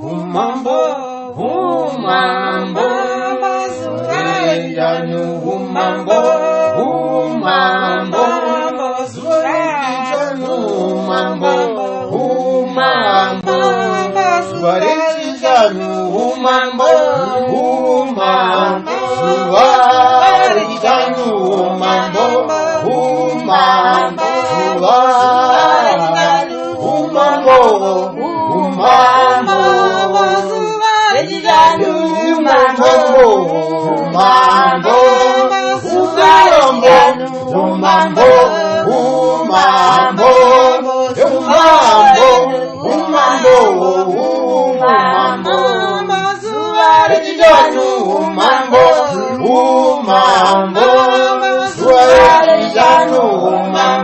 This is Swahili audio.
Umambo, umambo, Zuleijanu, umambo, umambo, Zuleijanu, umambo, umambo, Zuleijanu, umambo, umambo, Zuleijanu, umambo, umambo, Zuleijanu, umambo, umambo, Zuleijanu, umambo, umambo, umambo, umambo, umambo, umambo, Zuleijanu, umambo, umambo, Zuleijanu, umambo.